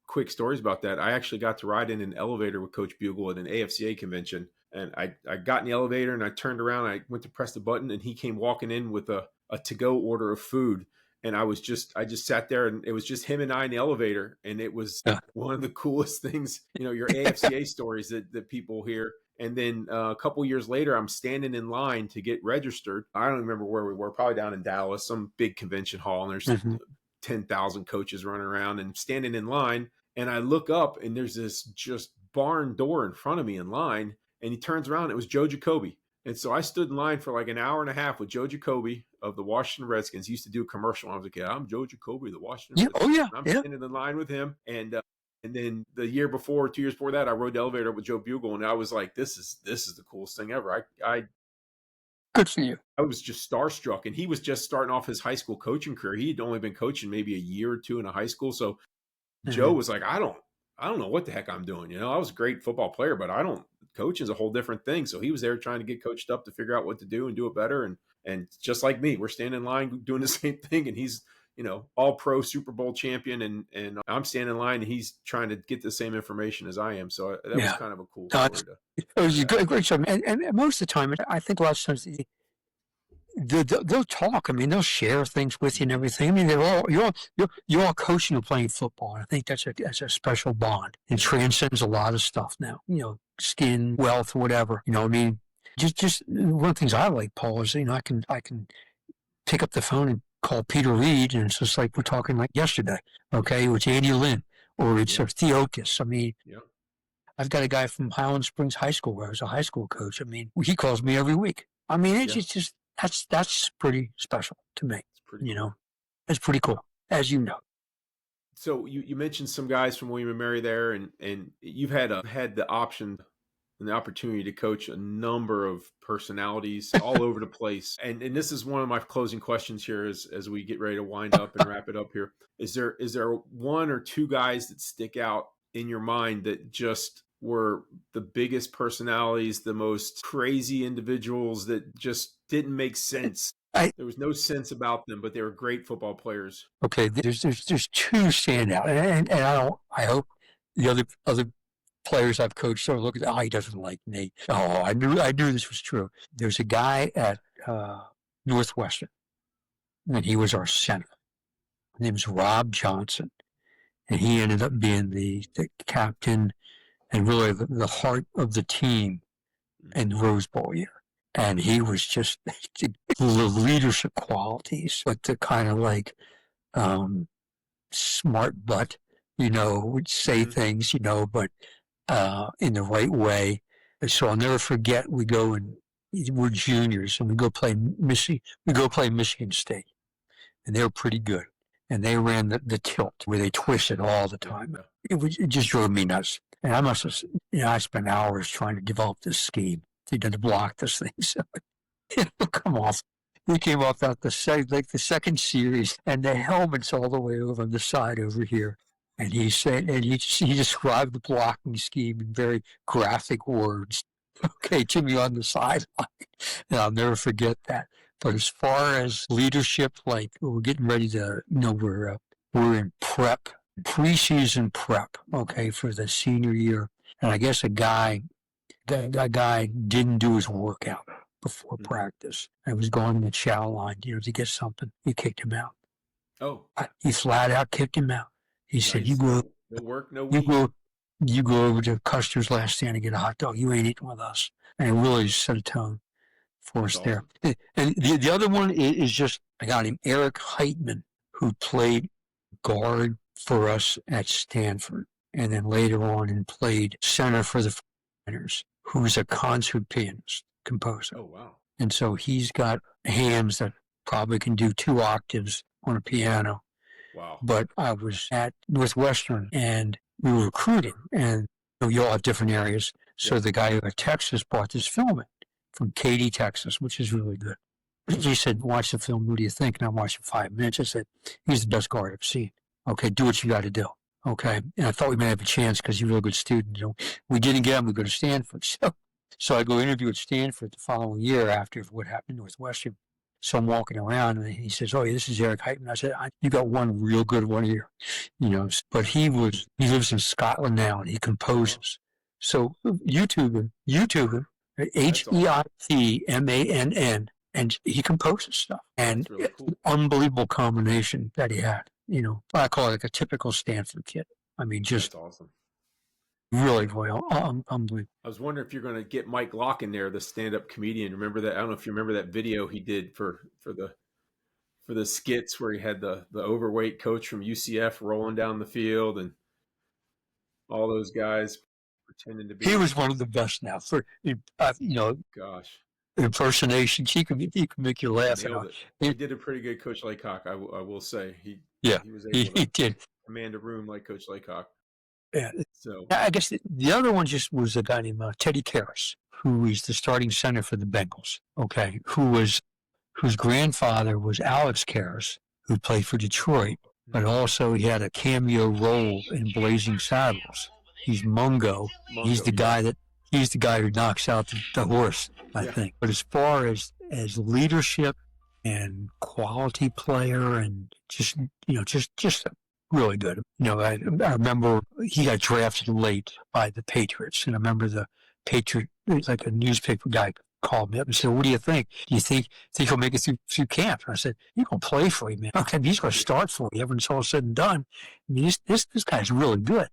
quick stories about that. I actually got to ride in an elevator with Coach Bugle at an AFCA convention. And I got in the elevator and I turned around, I went to press the button, and he came walking in with a to-go order of food. And I just sat there, and it was just him and I in the elevator. And it was one of the coolest things, your AFCA stories that people hear. And then a couple years later, I'm standing in line to get registered. I don't remember where we were, probably down in Dallas, some big convention hall. And there's 10,000 coaches running around and standing in line. And I look up, and there's this just barn door in front of me in line. And he turns around. It was Joe Jacoby. And so I stood in line for like an hour and a half with Joe Jacoby of the Washington Redskins. He used to do a commercial when I was a kid. I'm Joe Jacoby, the Washington Redskins.
Oh, yeah.
And I'm standing in line with him. And then the year before, 2 years before that, I rode the elevator with Joe Bugle, and I was like, "This is the coolest thing ever."
Good for you.
I was just starstruck, and he was just starting off his high school coaching career. He'd only been coaching maybe a year or two in a high school. So Joe was like, "I don't know what the heck I'm doing." I was a great football player, but coaching is a whole different thing. So he was there trying to get coached up to figure out what to do and do it better. And just like me, we're standing in line doing the same thing, and he's all pro Super Bowl champion, and I'm standing in line, and he's trying to get the same information as I am. So that was kind of a cool story.
It was a great show. And most of the time, I think a lot of times they'll talk. I mean, they'll share things with you and everything. I mean, you're all coaching and playing football. And I think that's a special bond. It transcends a lot of stuff now. Skin, wealth, whatever. I mean, just one of the things I like, Paul, is I can pick up the phone and call Peter Reed, and it's just like we're talking like yesterday. Okay, it's Andy Lynn, or it's Theotis. I mean, I've got a guy from Highland Springs High School where I was a high school coach. I mean, he calls me every week. I mean, it's just that's pretty special to me.
It's pretty cool.
It's pretty cool, as you know.
So you mentioned some guys from William & Mary there, and you've had the option and the opportunity to coach a number of personalities all over the place. And this is one of my closing questions here as we get ready to wind up and wrap it up here. Is there one or two guys that stick out in your mind that just were the biggest personalities, the most crazy individuals that just didn't make sense? There was no sense about them, but they were great football players.
Okay, there's two standout, and I hope the other players I've coached sort of look at, he doesn't like me. Oh, I knew this was true. There's a guy at Northwestern, and he was our center. His name was Rob Johnson, and he ended up being the captain and really the heart of the team in the Rose Bowl year. And he was just the leadership qualities, but the kind of like smart butt, would say things, but in the right way. So I'll never forget. We're juniors, and we go play Michigan State, and they were pretty good. And they ran the tilt where they twisted all the time. It just drove me nuts. And I must have, I spent hours trying to develop this scheme to block this thing. So come off. He came off out the second series, and the helmet's all the way over on the side over here. And he said, and he described the blocking scheme in very graphic words. Okay, to me on the sideline, and I'll never forget that. But as far as leadership, like we're getting ready to, we're in preseason prep, okay, for the senior year, and I guess that guy didn't do his workout before practice. I was going to the chow line, to get something. He kicked him out.
Oh,
He flat out kicked him out. He said,
nice. No work, no
you
week.
go, you go over to Custer's last stand and get a hot dog. You ain't eating with us." And it really set a tone for us there. And the other one is just, I got him, Eric Heitman, who played guard for us at Stanford, and then later on and played center for the Niners, who's a concert pianist, composer.
Oh, wow.
And so he's got hands that probably can do 2 octaves on a piano.
Wow.
But I was at Northwestern and we were recruiting, and you all have different areas. So the guy at Texas brought this film in from Katy, Texas, which is really good. He said, "Watch the film. What do you think?" And I watched it 5 minutes. I said, "He's the best guard I've seen. Okay, do what you got to do." Okay. And I thought we might have a chance because he was a real good student. We didn't get him. We go to Stanford. So I go interview at Stanford the following year after what happened at Northwestern. So I'm walking around and he says, "Oh, yeah, this is Eric Heitman." I said, "You got one real good one here." But he lives in Scotland now and he composes. So YouTube him, Heitmann, and he composes stuff. And
really cool.
It's an unbelievable combination that he had. I call it like a typical Stanford kid. I mean, just
that's awesome.
Really royal. Unbelievable.
I was wondering if you're going to get Mike Locke in there, the stand-up comedian. Remember that? I don't know if you remember that video he did for the skits where he had the overweight coach from UCF rolling down the field and all those guys pretending to be.
He was one of the best now for
Gosh,
impersonations. He can make you laugh.
He did a pretty good Coach Laycock, I will say. He was able
he
to
did
command a room like Coach Laycock.
Yeah.
So
I guess the other one just was a guy named Teddy Karras, who is the starting center for the Bengals. Okay, whose grandfather was Alex Karras, who played for Detroit, but also he had a cameo role in Blazing Saddles. He's Mungo. He's the guy who knocks out the horse, I think. But as far as leadership and quality player and just really good. I remember he got drafted late by the Patriots, and I remember the Patriot, like a newspaper guy, called me up and said, "What do you think? Do you think he'll make it through camp?" And I said, "He's gonna play for you, man. Okay, he's gonna start for you. When it's all said and done, I mean, this guy's really good.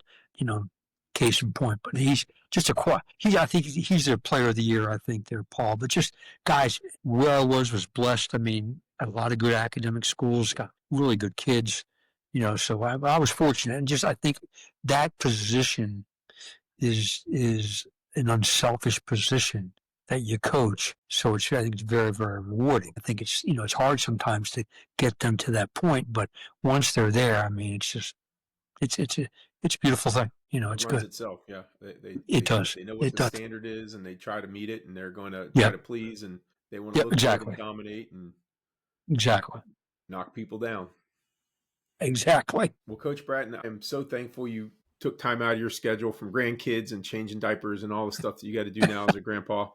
Case in point. But he's just I think he's their player of the year. I think there, Paul. But just guys, where I was blessed. I mean, at a lot of good academic schools, got really good kids. So I was fortunate, and just I think that position is an unselfish position that you coach. So I think it's very, very rewarding. I think it's it's hard sometimes to get them to that point, but once they're there, I mean, it's just it's a beautiful thing. It's
it runs
good.
Itself, yeah.
It does.
They know what the standard is, and they try to meet it, and they're going to try to please, and they want to look good and dominate and knock people down.
Exactly.
Well, Coach Bratton, I'm so thankful you took time out of your schedule from grandkids and changing diapers and all the stuff that you got to do now as a grandpa.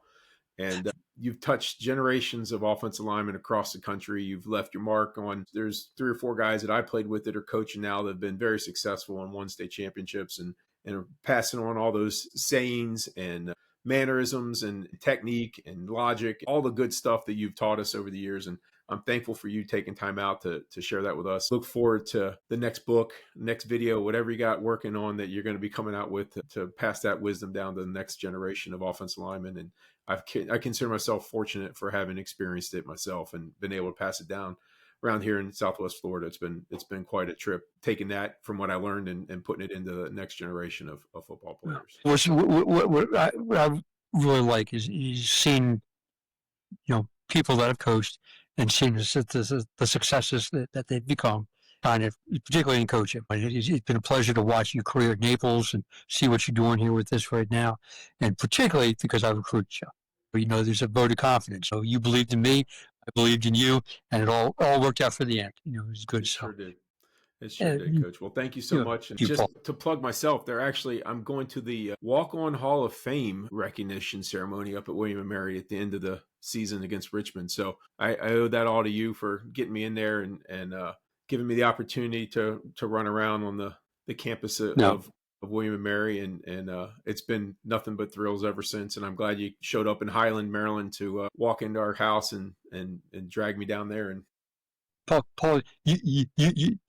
And you've touched generations of offensive linemen across the country. You've left your mark on, there's 3 or 4 guys that I played with that are coaching now that have been very successful and won state championships and are passing on all those sayings and mannerisms and technique and logic, all the good stuff that you've taught us over the years. And I'm thankful for you taking time out to share that with us. Look forward to the next book, next video, whatever you got working on that you're going to be coming out with to pass that wisdom down to the next generation of offensive linemen. And I consider myself fortunate for having experienced it myself and been able to pass it down around here in Southwest Florida. It's been quite a trip taking that from what I learned and putting it into the next generation of football players.
What I really like is seeing, people that have coached and seeing the successes that they've become, kind of, particularly in coaching. It's been a pleasure to watch your career at Naples and see what you're doing here with this right now, and particularly because I recruited you. There's a vote of confidence. So you believed in me, I believed in you, and it all worked out for the end. It was good.
It sure did. It sure did, Coach. Well, thank you so much. And
you,
just
Paul.
to plug myself, I'm going to the Walk-On Hall of Fame recognition ceremony up at William and Mary at the end of the season against Richmond. So I owe that all to you for getting me in there and giving me the opportunity to run around on the campus of William and Mary. And it's been nothing but thrills ever since. And I'm glad you showed up in Highland, Maryland to walk into our house and drag me down there. And
Paul, you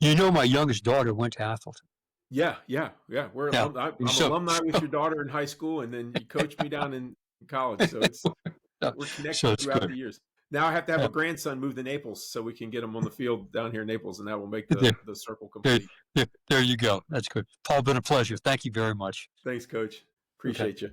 know my youngest daughter went to Athelton.
Yeah. I'm alumni with your daughter in high school, and then you coached me down in college. So we're connected throughout the years. Now I have to have a grandson move to Naples so we can get him on the field down here in Naples, and that will make the circle complete.
There you go. That's good. Paul, been a pleasure. Thank you very much.
Thanks, Coach. Appreciate you.